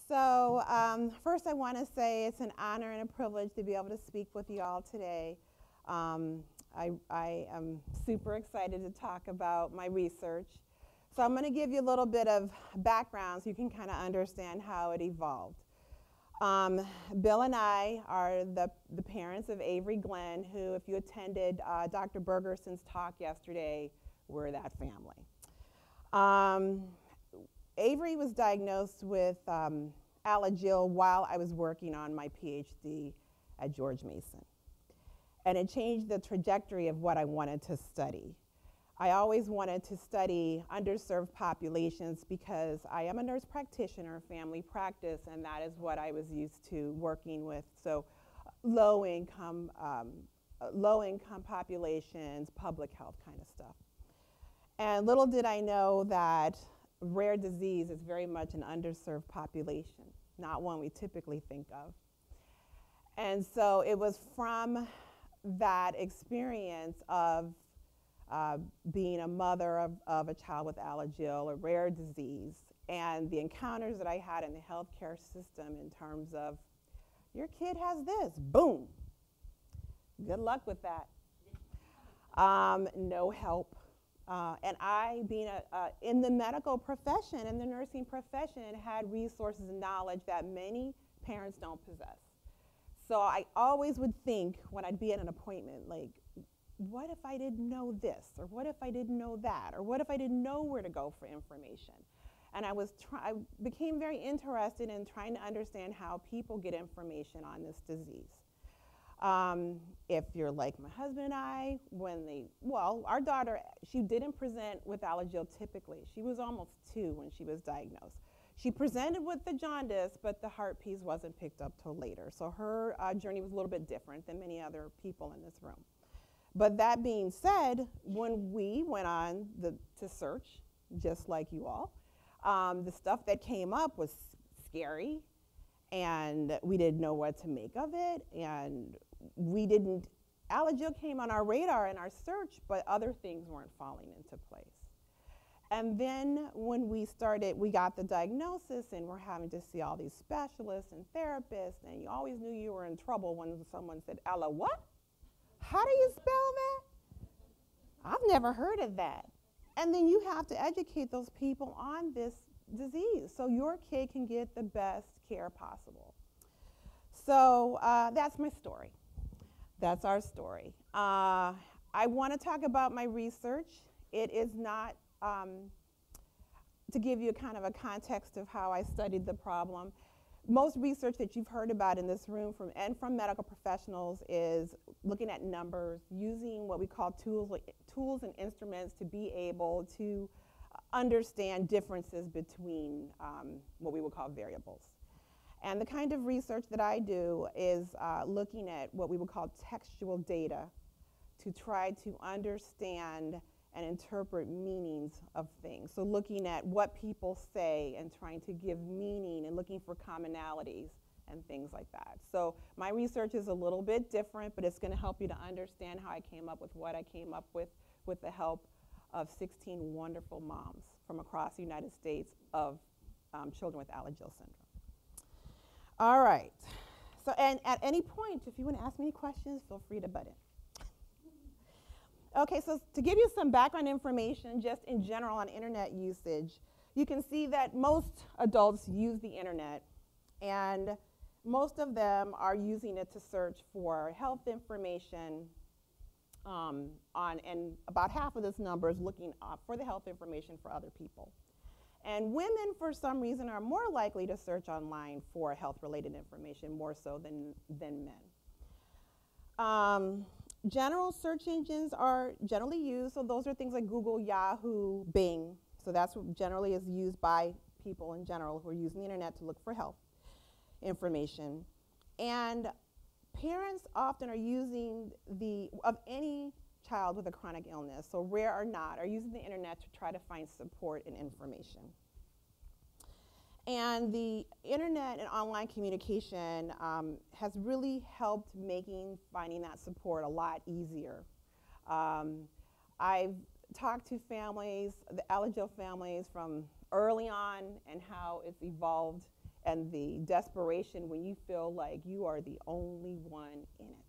So first I want to say it's an honor and a privilege to be able to speak with you all today. I am super excited to talk about my research. So I'm going to give you a little bit of background so you can kind of understand how it evolved. Bill and I are the parents of Avery Glenn, who, if you attended Dr. Bergerson's talk yesterday, we're that family. Avery was diagnosed with Alagille while I was working on my PhD at George Mason. And it changed the trajectory of what I wanted to study. I always wanted to study underserved populations because I am a nurse practitioner, family practice, and that is what I was used to working with. So low-income populations, public health kind of stuff. And little did I know that rare disease is very much an underserved population, not one we typically think of. And so it was from that experience of being a mother of a child with Alagille, a rare disease, and the encounters that I had in the healthcare system in terms of, your kid has this, boom. Good luck with that. No help. And I, being in the medical profession, in the nursing profession, had resources and knowledge that many parents don't possess. So I always would think when I'd be at an appointment, like, what if I didn't know this? Or what if I didn't know that? Or what if I didn't know where to go for information? And I became very interested in trying to understand how people get information on this disease. If you're like my husband and I, our daughter, she didn't present with Alagille typically. She was almost 2 when she was diagnosed. She presented with the jaundice, but the heart piece wasn't picked up till later. So her journey was a little bit different than many other people in this room. But that being said, when we went on to search, just like you all, the stuff that came up was scary, and we didn't know what to make of it, and Alagille came on our radar in our search, but other things weren't falling into place. And then when we got the diagnosis, and we're having to see all these specialists and therapists, and you always knew you were in trouble when someone said, "Ella, what? How do you spell that? I've never heard of that." And then you have to educate those people on this disease so your kid can get the best care possible. So that's my story. That's our story. I want to talk about my research. It is not to give you kind of a context of how I studied the problem. Most research that you've heard about in this room from medical professionals is looking at numbers, using what we call tools and instruments to be able to understand differences between what we would call variables. And the kind of research that I do is looking at what we would call textual data to try to understand and interpret meanings of things. So looking at what people say and trying to give meaning and looking for commonalities and things like that. So my research is a little bit different, but it's going to help you to understand how I came up with what I came up with the help of 16 wonderful moms from across the United States of children with Alagille syndrome. All right. So, and at any point, if you want to ask me any questions, feel free to butt in. Okay, so to give you some background information, just in general on internet usage, you can see that most adults use the internet, and most of them are using it to search for health information and about half of this number is looking up for the health information for other people. And women, for some reason, are more likely to search online for health-related information, more so than men. General search engines are generally used, so those are things like Google, Yahoo, Bing. So that's what generally is used by people in general who are using the internet to look for health information. And parents often are using of any child with a chronic illness, so rare or not, are using the internet to try to find support and information. And the internet and online communication has really helped finding that support a lot easier. I've talked to families, the Alagille families from early on, and how it's evolved and the desperation when you feel like you are the only one in it.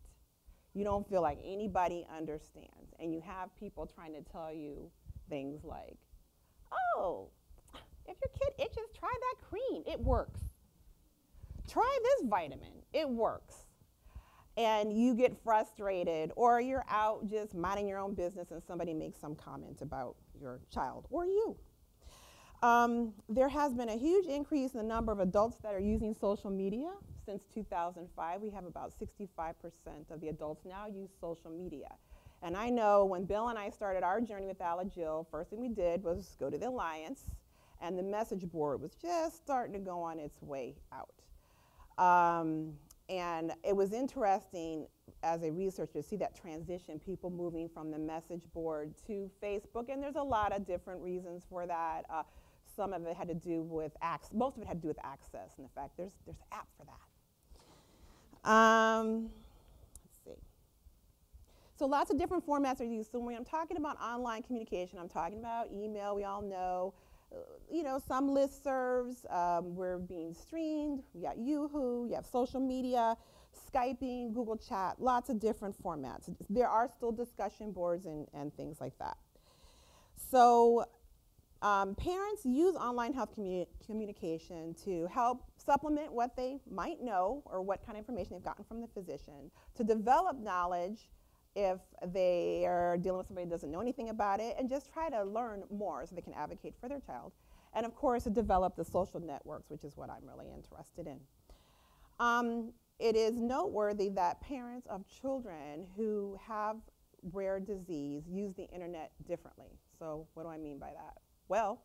You don't feel like anybody understands. And you have people trying to tell you things like, oh, if your kid itches, try that cream. It works. Try this vitamin. It works. And you get frustrated, or you're out just minding your own business and somebody makes some comment about your child or you. There has been a huge increase in the number of adults that are using social media. Since 2005, we have about 65% of the adults now use social media. And I know when Bill and I started our journey with Alagille, first thing we did was go to the Alliance, and the message board was just starting to go on its way out. And it was interesting as a researcher to see that transition, people moving from the message board to Facebook, and there's a lot of different reasons for that. Some of it had to do with most of it had to do with access, and in fact, there's an app for that. Let's see. So lots of different formats are used. So when I'm talking about online communication, I'm talking about email, we all know. Some listservs, we're being streamed. You got Yahoo, you have social media, Skyping, Google Chat, lots of different formats. There are still discussion boards and things like that. So parents use online health communication to help supplement what they might know or what kind of information they've gotten from the physician, to develop knowledge if they are dealing with somebody who doesn't know anything about it, and just try to learn more so they can advocate for their child. And of course, to develop the social networks, which is what I'm really interested in. It is noteworthy that parents of children who have rare disease use the internet differently. So what do I mean by that? Well,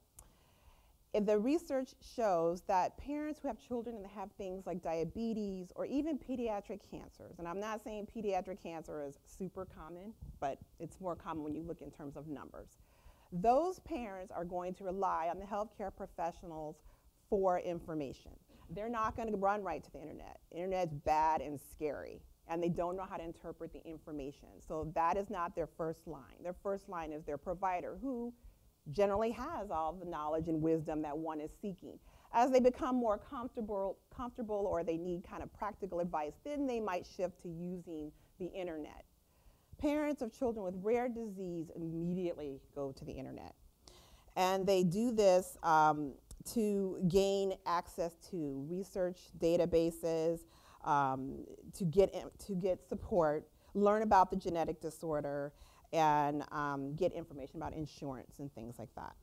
the research shows that parents who have children and have things like diabetes or even pediatric cancers, and I'm not saying pediatric cancer is super common, but it's more common when you look in terms of numbers. Those parents are going to rely on the healthcare professionals for information. They're not going to run right to the internet. The internet's bad and scary, and they don't know how to interpret the information. So that is not their first line. Their first line is their provider, who generally has all the knowledge and wisdom that one is seeking. As they become more comfortable or they need kind of practical advice, then they might shift to using the internet. Parents of children with rare disease immediately go to the internet. And they do this to gain access to research databases, to get support, learn about the genetic disorder, and get information about insurance and things like that.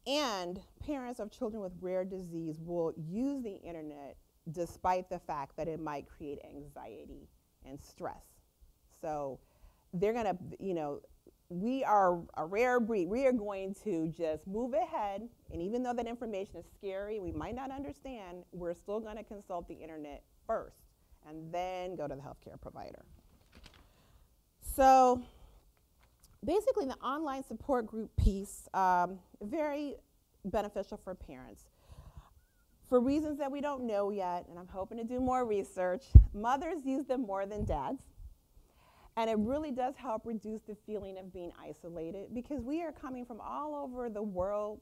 And parents of children with rare disease will use the internet despite the fact that it might create anxiety and stress. So they're gonna, we are a rare breed. We are going to just move ahead, and even though that information is scary, we might not understand, we're still gonna consult the internet first and then go to the healthcare provider. So basically, the online support group piece, very beneficial for parents. For reasons that we don't know yet, and I'm hoping to do more research, mothers use them more than dads. And it really does help reduce the feeling of being isolated, because we are coming from all over the world,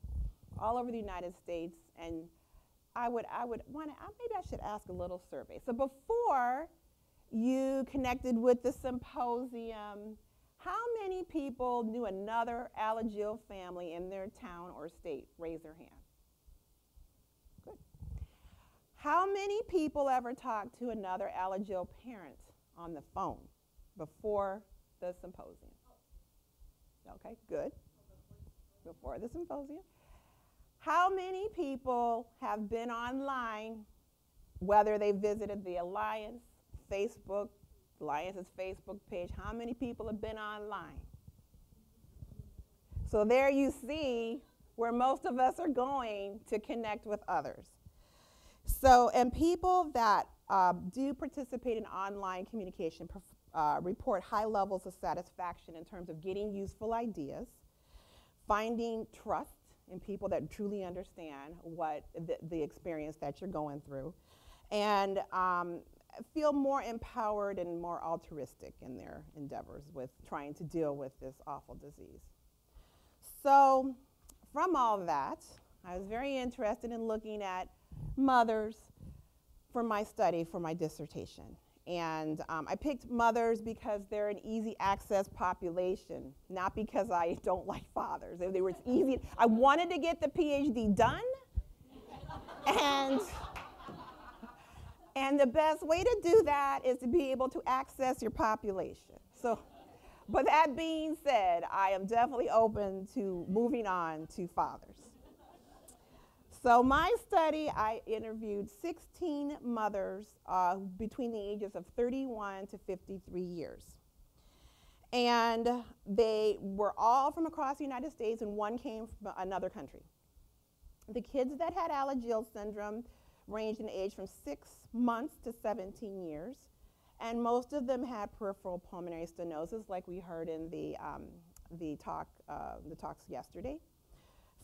all over the United States, and maybe I should ask a little survey. So before you connected with the symposium, how many people knew another Alagille family in their town or state? Raise their hand. Good. How many people ever talked to another Alagille parent on the phone before the symposium? Okay, good. Before the symposium. How many people have been online, whether they visited the Alliance, Facebook, Alliance's Facebook page? How many people have been online? So there you see where most of us are going to connect with others. So, and people that do participate in online communication report high levels of satisfaction in terms of getting useful ideas, finding trust in people that truly understand what the experience that you're going through, and feel more empowered and more altruistic in their endeavors with trying to deal with this awful disease. So from all that, I was very interested in looking at mothers for my study, for my dissertation. And I picked mothers because they're an easy access population, not because I don't like fathers. They were easy. I wanted to get the PhD done, and the best way to do that is to be able to access your population. So, but that being said, I am definitely open to moving on to fathers. So my study, I interviewed 16 mothers between the ages of 31 to 53 years. And they were all from across the United States, and one came from another country. The kids that had Alagille syndrome ranged in age from 6 months to 17 years. And most of them had peripheral pulmonary stenosis, like we heard in the talks yesterday.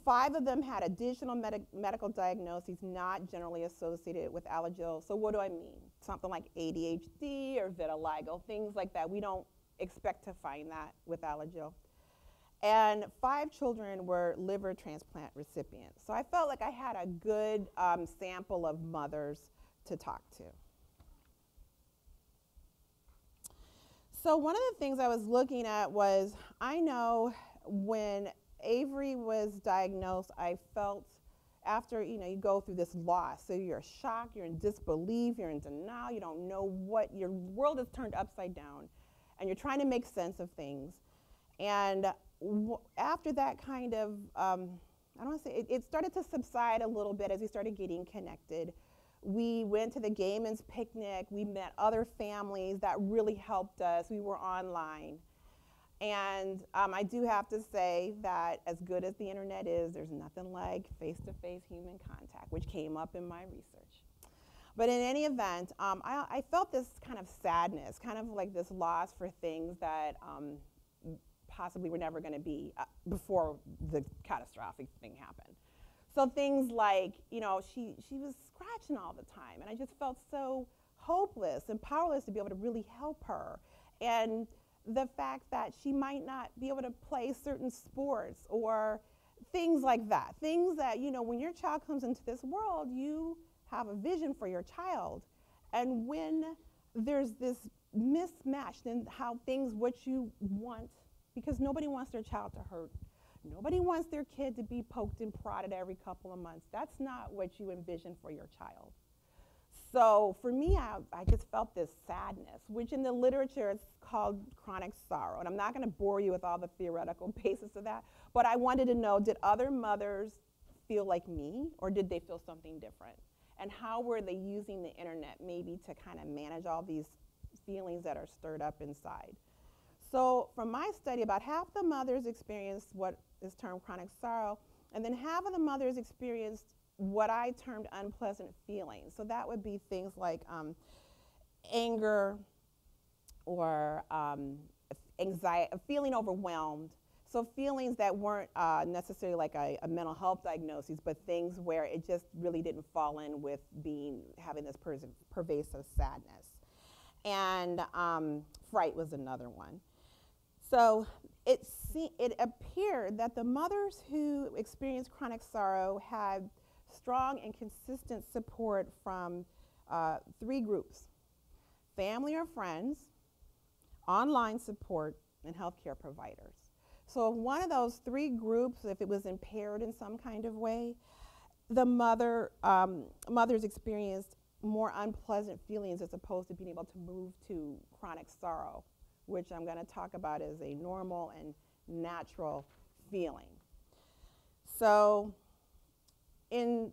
5 of them had additional medical diagnoses not generally associated with Alagille. So what do I mean? Something like ADHD or vitiligo, things like that. We don't expect to find that with Alagille. And 5 children were liver transplant recipients. So I felt like I had a good sample of mothers to talk to. So one of the things I was looking at was, I know when Avery was diagnosed, I felt after, you go through this loss. So you're shocked, you're in disbelief, you're in denial, you don't know what, your world is turned upside down, and you're trying to make sense of things. And after that kind of, I don't want to say, it started to subside a little bit as we started getting connected. We went to the Gay Men's Picnic, we met other families that really helped us, we were online. And I do have to say that as good as the internet is, there's nothing like face-to-face human contact, which came up in my research. But in any event, I felt this kind of sadness, kind of like this loss for things that possibly were never going to be before the catastrophic thing happened. So things like, she was scratching all the time, and I just felt so hopeless and powerless to be able to really help her. And the fact that she might not be able to play certain sports or things like that. Things that, when your child comes into this world, you have a vision for your child. And when there's this mismatch in how what you want, because nobody wants their child to hurt. Nobody wants their kid to be poked and prodded every couple of months. That's not what you envision for your child. So for me, I just felt this sadness, which in the literature is called chronic sorrow. And I'm not going to bore you with all the theoretical basis of that, but I wanted to know, did other mothers feel like me, or did they feel something different? And how were they using the internet maybe to kind of manage all these feelings that are stirred up inside? So from my study, about half the mothers experienced what is termed chronic sorrow, and then half of the mothers experienced what I termed unpleasant feelings. So that would be things like anger or anxiety, feeling overwhelmed. So feelings that weren't necessarily like a mental health diagnosis, but things where it just really didn't fall in with having this pervasive sadness. And fright was another one. So it appeared that the mothers who experienced chronic sorrow had strong and consistent support from 3 groups: family or friends, online support, and healthcare providers. So if one of those 3 groups, if it was impaired in some kind of way, the mothers experienced more unpleasant feelings as opposed to being able to move to chronic sorrow, which I'm going to talk about as a normal and natural feeling. So in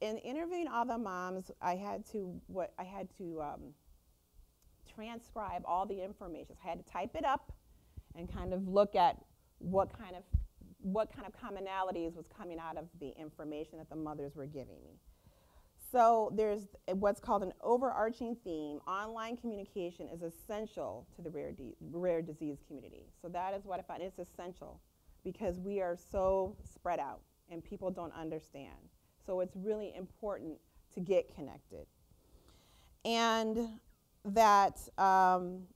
interviewing all the moms, I had to transcribe all the information. So I had to type it up and kind of look at what kind of commonalities was coming out of the information that the mothers were giving me. So there's what's called an overarching theme. Online communication is essential to the rare disease community. So that is what I find. It's essential because we are so spread out and people don't understand. So it's really important to get connected. And that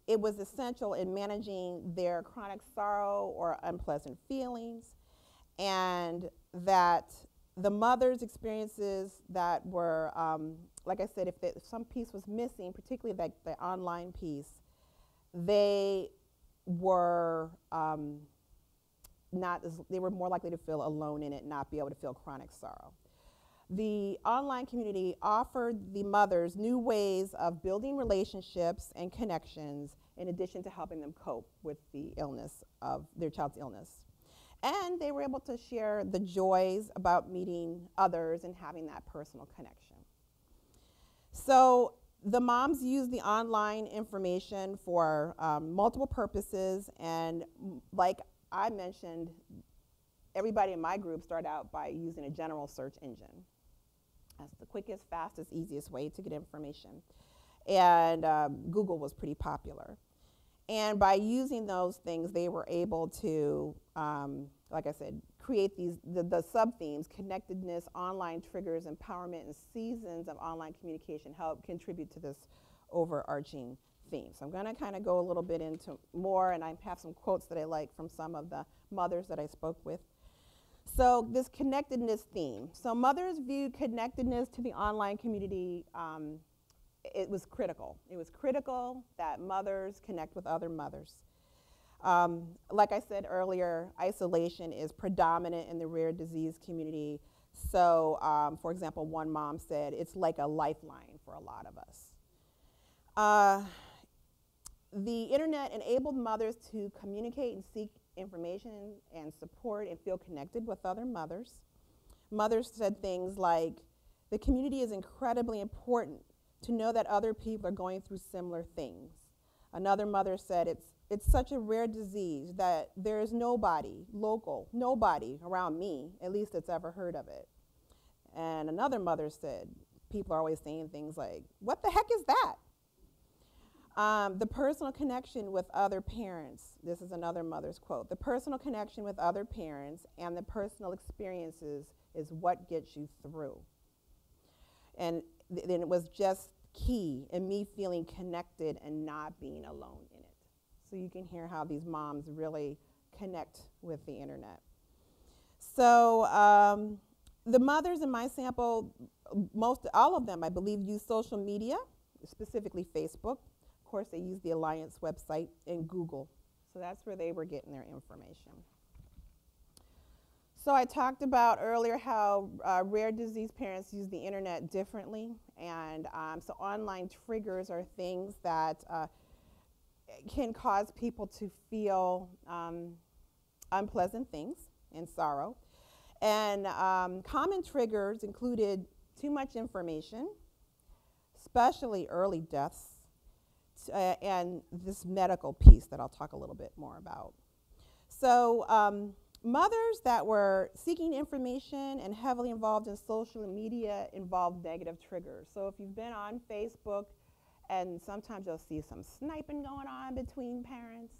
it was essential in managing their chronic sorrow or unpleasant feelings, and that the mother's experiences that were, like I said, if some piece was missing, particularly the online piece, they were they were more likely to feel alone in it, not be able to feel chronic sorrow. The online community offered the mothers new ways of building relationships and connections in addition to helping them cope with the illness of their child's illness. And they were able to share the joys about meeting others and having that personal connection. So the moms used the online information for multiple purposes, and like I mentioned, everybody in my group started out by using a general search engine. That's the quickest, fastest, easiest way to get information. And Google was pretty popular. And by using those things, they were able to, like I said, create the sub-themes: connectedness, online triggers, empowerment, and seasons of online communication help contribute to this overarching theme. So I'm going to kind of go a little bit into more, and I have some quotes that I like from some of the mothers that I spoke with. So this connectedness theme. So mothers viewed connectedness to the online community. It was critical. It was critical that mothers connect with other mothers. Like I said earlier, isolation is predominant in the rare disease community. So, for example, one mom said, it's like a lifeline for a lot of us. The internet enabled mothers to communicate and seek information and support and feel connected with other mothers. Mothers said things like, the community is incredibly important to know that other people are going through similar things. Another mother said, it's such a rare disease that there is nobody around me, at least that's ever heard of it. And another mother said, people are always saying things like, what the heck is that? The personal connection with other parents. This is another mother's quote. The personal connection with other parents and the personal experiences is what gets you through. And then it was just key in me feeling connected and not being alone in it. So you can hear how these moms really connect with the internet. So the mothers in my sample, all of them, I believe, use social media, specifically Facebook. Of course, they use the Alliance website and Google. So that's where they were getting their information. So I talked about earlier how rare disease parents use the internet differently. And so online triggers are things that can cause people to feel unpleasant things and sorrow. And common triggers included too much information, especially early deaths, and this medical piece that I'll talk a little bit more about. So mothers that were seeking information and heavily involved in social media involved negative triggers. So if you've been on Facebook, and sometimes you'll see some sniping going on between parents.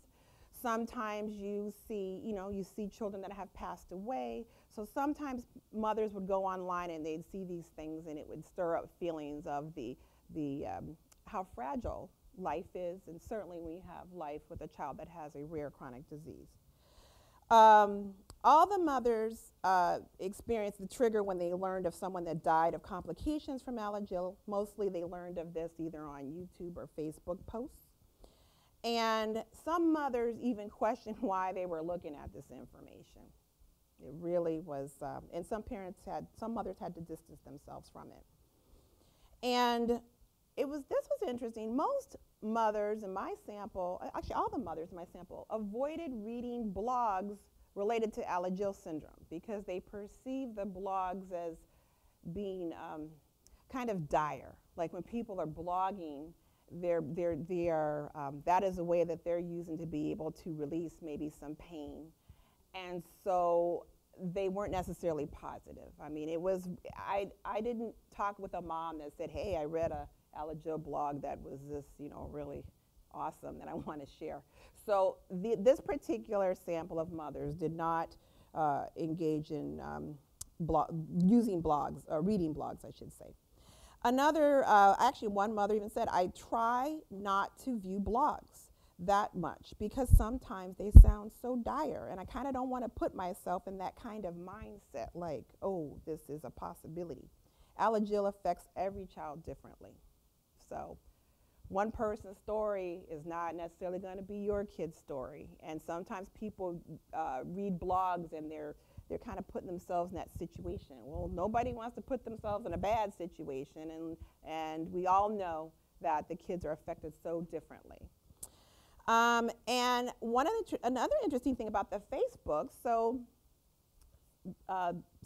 Sometimes you see, you see children that have passed away. So sometimes mothers would go online and they'd see these things, and it would stir up feelings of how fragile life is, and certainly we have life with a child that has a rare chronic disease. All the mothers experienced the trigger when they learned of someone that died of complications from Alagille. Mostly they learned of this either on YouTube or Facebook posts. And some mothers even questioned why they were looking at this information. It really was, and some mothers had to distance themselves from it. And this was interesting. Most mothers in my sample, actually all the mothers in my sample, avoided reading blogs related to Alagille syndrome because they perceive the blogs as being kind of dire. Like when people are blogging, that is a way that they're using to be able to release maybe some pain. And so they weren't necessarily positive. I mean, I didn't talk with a mom that said, hey, I read a Alagille blog that was this, really awesome that I want to share. So this particular sample of mothers did not engage in using blogs, reading blogs, I should say. Another, actually one mother even said, I try not to view blogs. that much because sometimes they sound so dire, and I kind of don't want to put myself in that kind of mindset like, oh, this is a possibility. Alagille affects every child differently. So one person's story is not necessarily going to be your kid's story. And sometimes people read blogs and they're kind of putting themselves in that situation. Well, nobody wants to put themselves in a bad situation, and we all know that the kids are affected so differently. And another interesting thing about the Facebook, so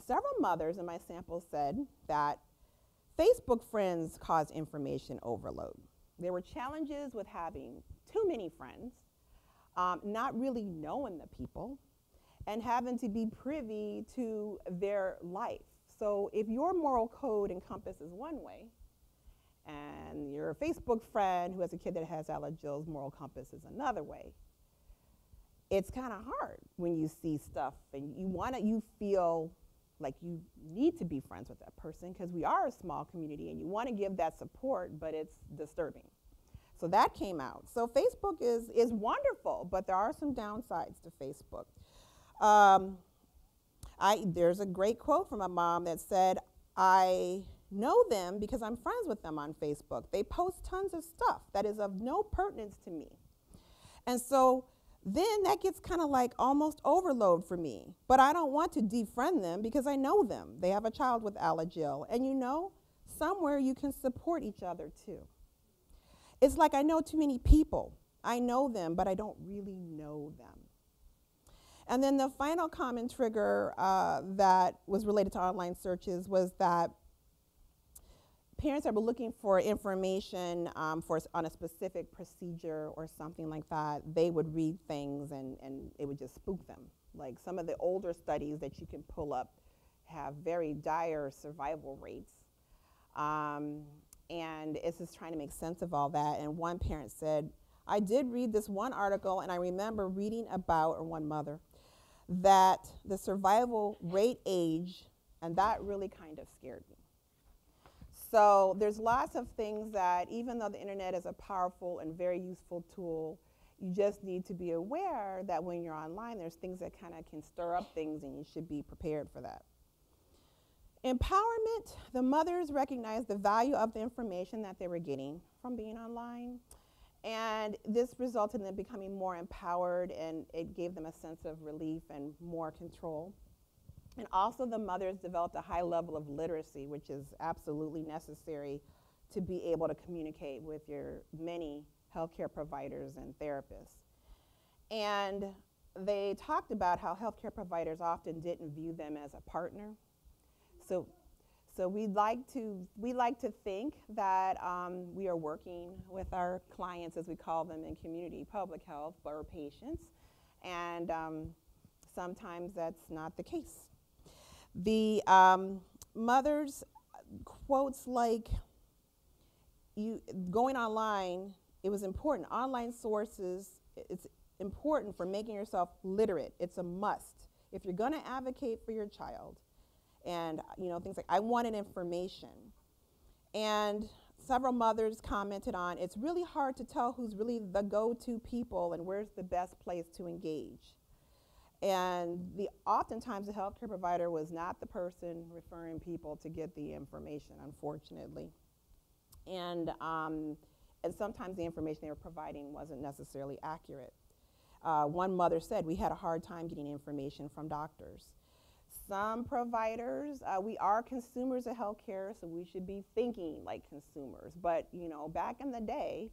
several mothers in my sample said that Facebook friends cause information overload. There were challenges with having too many friends, not really knowing the people, and having to be privy to their life. So if your moral code encompasses one way, and your Facebook friend who has a kid that has Alagille's moral compass is another way, it's kind of hard when you see stuff and you feel like you need to be friends with that person because we are a small community and you want to give that support, but it's disturbing. So that came out. So Facebook is wonderful, but there are some downsides to Facebook. There's a great quote from a mom that said, I know them because I'm friends with them on Facebook. They post tons of stuff that is of no pertinence to me. And so then that gets kind of like almost overload for me. But I don't want to defriend them because I know them. They have a child with Alagille. And you know, somewhere you can support each other too. It's like I know too many people. I know them, but I don't really know them. And then the final common trigger that was related to online searches was that parents that were looking for information on a specific procedure or something like that, they would read things and it would just spook them. Like some of the older studies that you can pull up have very dire survival rates. And it's just trying to make sense of all that. And one parent said, I did read this one article and I remember reading about, or one mother, that the survival rate age, and that really kind of scared me. So there's lots of things that, even though the internet is a powerful and very useful tool, you just need to be aware that when you're online, there's things that kind of can stir up things and you should be prepared for that. Empowerment, the mothers recognized the value of the information that they were getting from being online. And this resulted in them becoming more empowered, and it gave them a sense of relief and more control. And also the mothers developed a high level of literacy, which is absolutely necessary to be able to communicate with your many healthcare providers and therapists. And they talked about how healthcare providers often didn't view them as a partner. So we like to think that we are working with our clients, as we call them in community public health, or patients, and sometimes that's not the case. The mothers quotes like, going online, it was important. Online sources, it's important for making yourself literate. It's a must. If you're going to advocate for your child, and things like, I wanted information. And several mothers commented on, it's really hard to tell who's really the go-to people and where's the best place to engage. And oftentimes the healthcare provider was not the person referring people to get the information, unfortunately. And sometimes the information they were providing wasn't necessarily accurate. One mother said, we had a hard time getting information from doctors. Some providers, we are consumers of healthcare, so we should be thinking like consumers. But back in the day,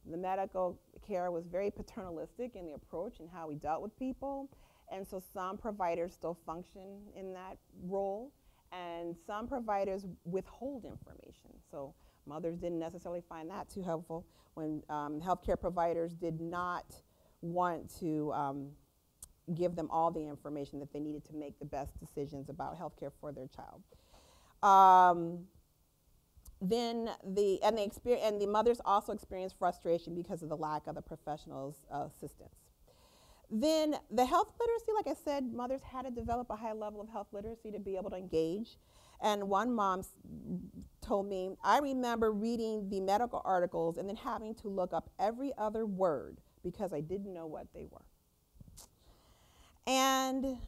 the medical care was very paternalistic in the approach and how we dealt with people. And so some providers still function in that role, and some providers withhold information. So mothers didn't necessarily find that too helpful when healthcare providers did not want to give them all the information that they needed to make the best decisions about healthcare for their child. Then the mothers also experienced frustration because of the lack of the professionals' assistance. Then the health literacy, like I said, mothers had to develop a high level of health literacy to be able to engage. And one mom told me, I remember reading the medical articles and then having to look up every other word because I didn't know what they were. And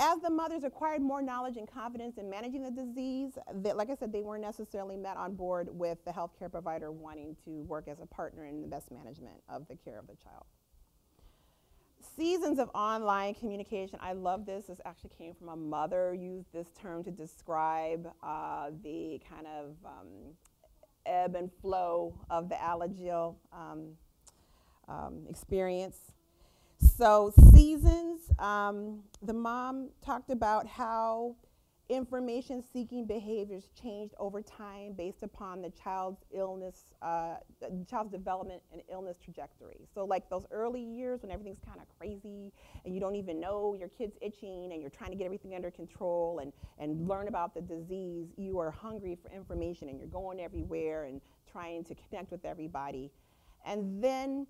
as the mothers acquired more knowledge and confidence in managing the disease, like I said, they weren't necessarily met on board with the healthcare provider wanting to work as a partner in the best management of the care of the child. Seasons of online communication. I love this. This actually came from a mother, used this term to describe the kind of ebb and flow of the Alagille experience. So seasons, the mom talked about how information-seeking behaviors changed over time based upon the child's illness, the child's development and illness trajectory. So like those early years when everything's kind of crazy and you don't even know your kid's itching and you're trying to get everything under control and learn about the disease, you are hungry for information and you're going everywhere and trying to connect with everybody. And then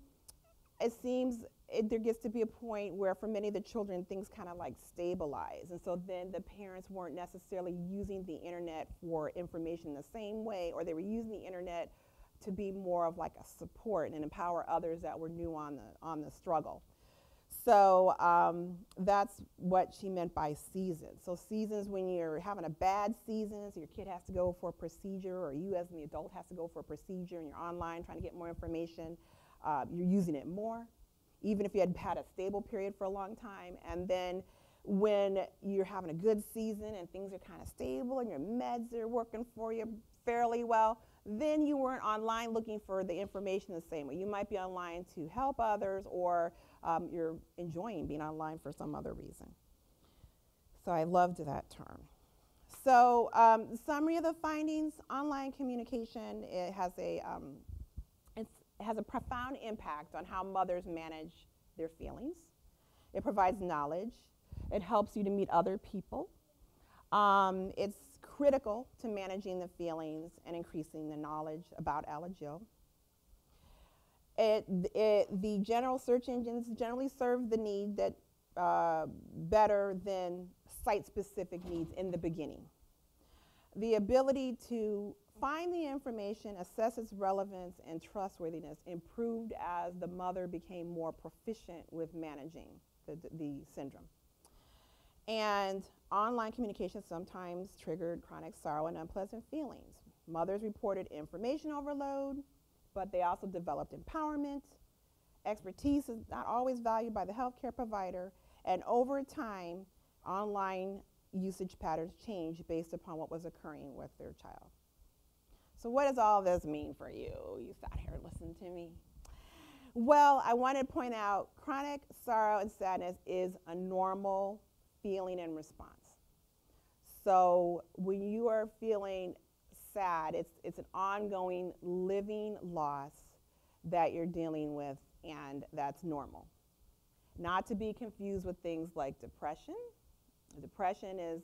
it seems there gets to be a point where for many of the children things kind of like stabilize, and so then the parents weren't necessarily using the internet for information the same way, or they were using the internet to be more of like a support and empower others that were new on the struggle. So that's what she meant by seasons. So seasons when you're having a bad season, so your kid has to go for a procedure, or you as an adult has to go for a procedure and you're online trying to get more information, you're using it more, even if you had a stable period for a long time. And then when you're having a good season and things are kind of stable and your meds are working for you fairly well, then you weren't online looking for the information the same way. You might be online to help others, or you're enjoying being online for some other reason. So I loved that term. So the summary of the findings: online communication, it has a profound impact on how mothers manage their feelings. It provides knowledge. It helps you to meet other people. It's critical to managing the feelings and increasing the knowledge about Alagille. The general search engines generally serve the need that better than site-specific needs in the beginning. The ability to find the information, assess its relevance and trustworthiness improved as the mother became more proficient with managing the syndrome. And online communication sometimes triggered chronic sorrow and unpleasant feelings. Mothers reported information overload, but they also developed empowerment. Expertise is not always valued by the healthcare provider, and over time, online usage patterns changed based upon what was occurring with their child. So what does all this mean for you? You sat here listening to me. Well, I want to point out chronic sorrow and sadness is a normal feeling and response. So when you are feeling sad, it's an ongoing living loss that you're dealing with, and that's normal. Not to be confused with things like depression. Depression is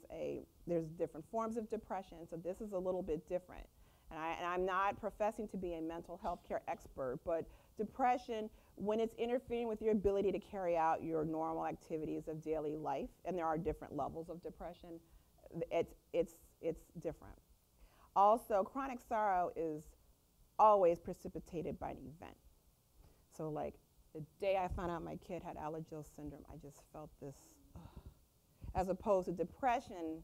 there's different forms of depression, so this is a little bit different. And I'm not professing to be a mental health care expert, but depression, when it's interfering with your ability to carry out your normal activities of daily life, and there are different levels of depression, it's different. Also, chronic sorrow is always precipitated by an event. So like the day I found out my kid had Alagille syndrome, I just felt this, as opposed to depression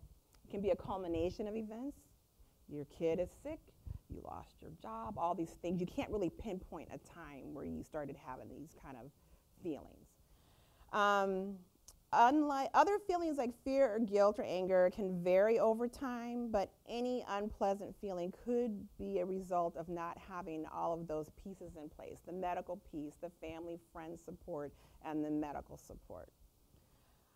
can be a culmination of events. Your kid is sick, you lost your job, all these things. You can't really pinpoint a time where you started having these kind of feelings. Unlike other feelings like fear or guilt or anger can vary over time, but any unpleasant feeling could be a result of not having all of those pieces in place: the medical piece, the family, friend support, and the medical support.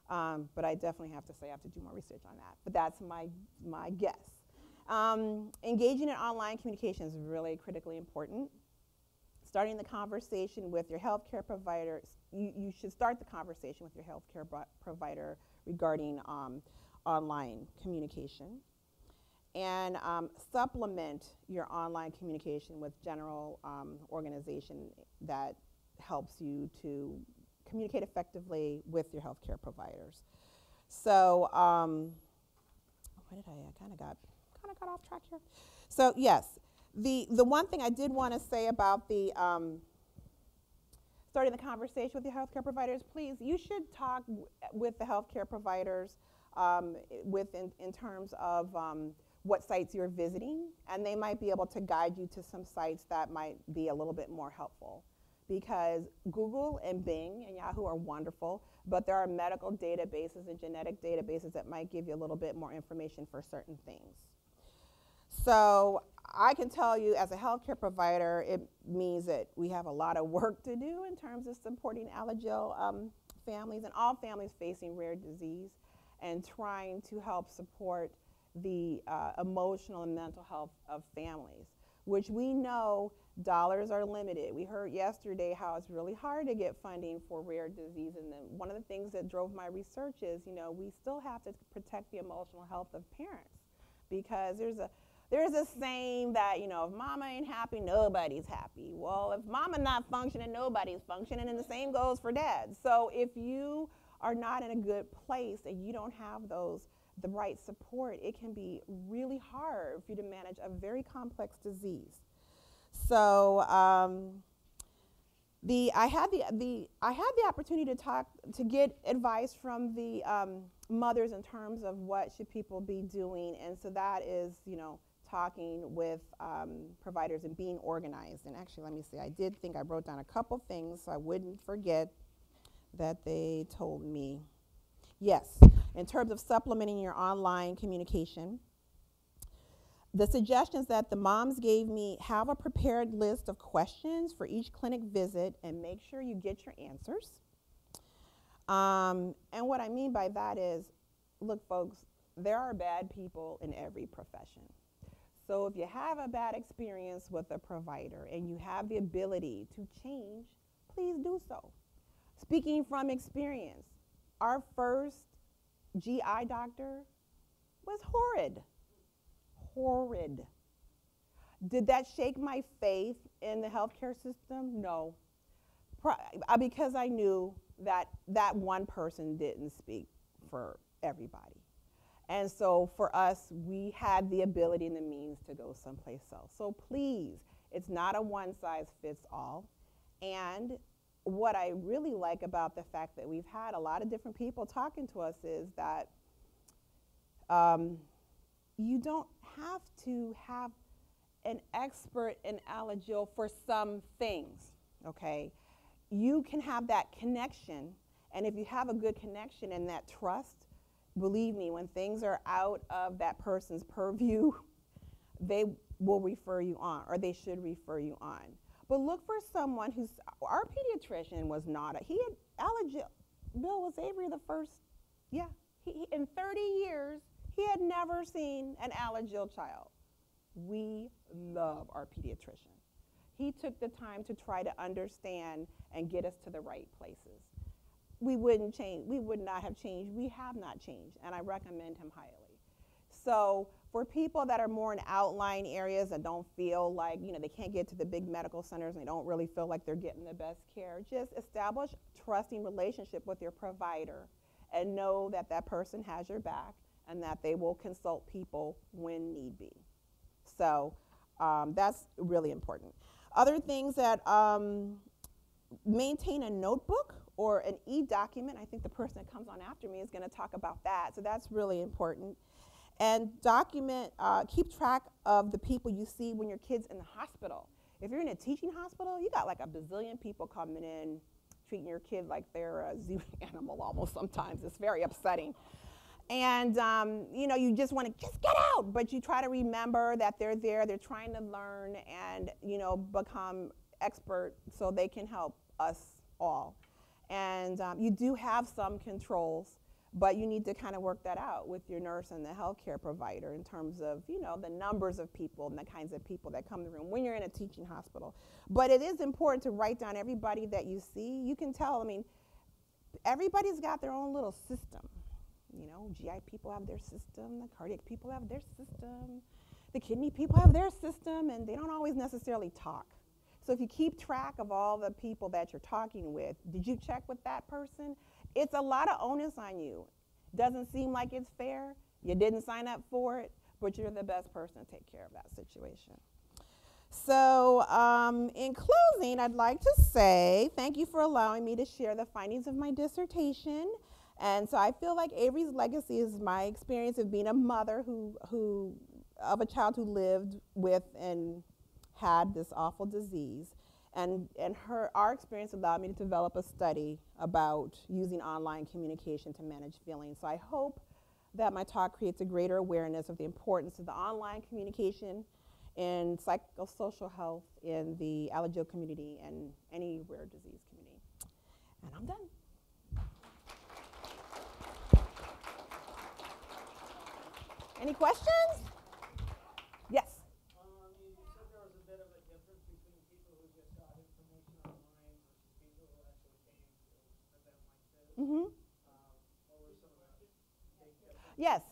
But I definitely have to say I have to do more research on that, but that's my guess. Engaging in online communication is really critically important. Starting the conversation with your healthcare provider, you should start the conversation with your healthcare provider regarding online communication. And supplement your online communication with general organization that helps you to communicate effectively with your healthcare providers. So, I kind of got off track here. So yes, the one thing I did want to say about the starting the conversation with your healthcare providers, please, you should talk with the healthcare providers in terms of what sites you're visiting, and they might be able to guide you to some sites that might be a little bit more helpful. Because Google and Bing and Yahoo are wonderful, but there are medical databases and genetic databases that might give you a little bit more information for certain things. So I can tell you as a healthcare provider, it means that we have a lot of work to do in terms of supporting Alagille families and all families facing rare disease, and trying to help support the emotional and mental health of families, which we know dollars are limited. We heard yesterday how it's really hard to get funding for rare disease, and then one of the things that drove my research is, we still have to protect the emotional health of parents, because there's a saying that, if mama ain't happy, nobody's happy. Well, if mama not functioning, nobody's functioning, and the same goes for dad. So if you are not in a good place and you don't have the right support, it can be really hard for you to manage a very complex disease. So I had the opportunity to get advice from the mothers in terms of what should people be doing, and so that is talking with providers and being organized. And actually, let me see, I did think I wrote down a couple things so I wouldn't forget that they told me. Yes, in terms of supplementing your online communication, the suggestions that the moms gave me: have a prepared list of questions for each clinic visit and make sure you get your answers. And what I mean by that is, look, folks, there are bad people in every profession. So if you have a bad experience with a provider and you have the ability to change, please do so. Speaking from experience, our first GI doctor was horrid. Horrid. Did that shake my faith in the healthcare system? No. Because I knew that that one person didn't speak for everybody. And so for us, we had the ability and the means to go someplace else. So please, it's not a one-size-fits-all. And what I really like about the fact that we've had a lot of different people talking to us is that you don't have to have an expert in Alagille for some things, okay? You can have that connection, and if you have a good connection and that trust, believe me, when things are out of that person's purview, they will refer you on, or they should refer you on. But look for someone who's, our pediatrician was not, he had Alagille. Bill was Avery the first, yeah. He in 30 years, he had never seen an Alagille child. We love our pediatrician. He took the time to try to understand and get us to the right places. We wouldn't change, we would not have changed, we have not changed, and I recommend him highly. So for people that are more in outlying areas that don't feel like, they can't get to the big medical centers and they don't really feel like they're getting the best care, just establish a trusting relationship with your provider and know that that person has your back and that they will consult people when need be. So that's really important. Other things that maintain a notebook or an e-document. I think the person that comes on after me is going to talk about that. So that's really important. And document, keep track of the people you see when your kid's in the hospital. If you're in a teaching hospital, you got like a bazillion people coming in, treating your kid like they're a zoo animal almost sometimes. It's very upsetting. And, you just want to just get out, but you try to remember that they're there, they're trying to learn and, become expert so they can help us all. And you do have some controls, but you need to kind of work that out with your nurse and the healthcare provider in terms of, the numbers of people and the kinds of people that come in the room when you're in a teaching hospital. But it is important to write down everybody that you see. You can tell, everybody's got their own little system. GI people have their system, the cardiac people have their system, the kidney people have their system, and they don't always necessarily talk. So if you keep track of all the people that you're talking with, did you check with that person? It's a lot of onus on you. Doesn't seem like it's fair. You didn't sign up for it, but you're the best person to take care of that situation. So So in closing, I'd like to say thank you for allowing me to share the findings of my dissertation. And so I feel like Avery's legacy is my experience of being a mother of a child who lived with and had this awful disease. And our experience allowed me to develop a study about using online communication to manage feelings. So I hope that my talk creates a greater awareness of the importance of the online communication in psychosocial health in the Alagille community and any rare disease community. And I'm done. Any questions? Yes? You said there was a bit of a difference between people who just got information online versus people who actually came to an event like this. Mm-hmm. What were some of the big differences? Yes.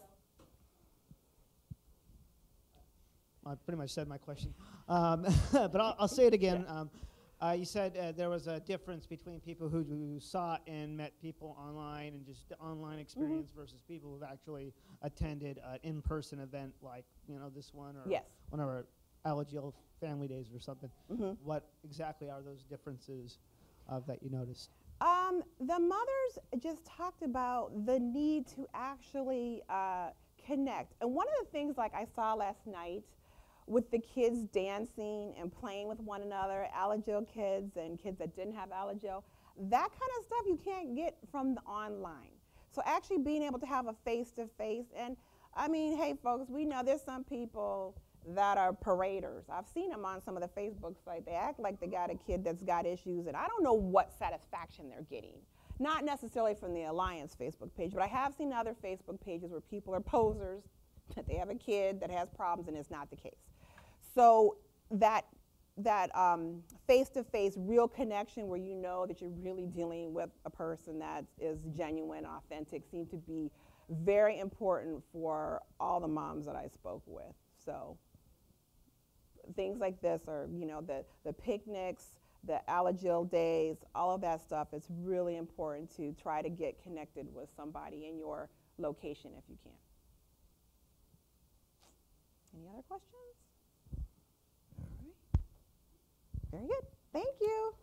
I pretty much said my question, but I'll say it again. You said there was a difference between people who saw and met people online and just the online experience versus people who've actually attended an in-person event like this one or one of our Alagille family days or something. What exactly are those differences that you noticed? The mothers just talked about the need to actually connect. And one of the things like I saw last night with the kids dancing and playing with one another, Alagille kids and kids that didn't have Alagille, that kind of stuff you can't get from the online. So actually being able to have a face-to-face, and I mean, hey folks, we know there's some people that are paraders. I've seen them on some of the Facebook sites. They act like they got a kid that's got issues, and I don't know what satisfaction they're getting. Not necessarily from the Alliance Facebook page, but I have seen other Facebook pages where people are posers, that they have a kid that has problems, and it's not the case. So that face-to-face real connection where you know that you're really dealing with a person that is genuine, authentic, seemed to be very important for all the moms that I spoke with. So things like this are, the picnics, the Alagille days, all of that stuff is really important to try to get connected with somebody in your location if you can. Any other questions? All right. Very good. Thank you.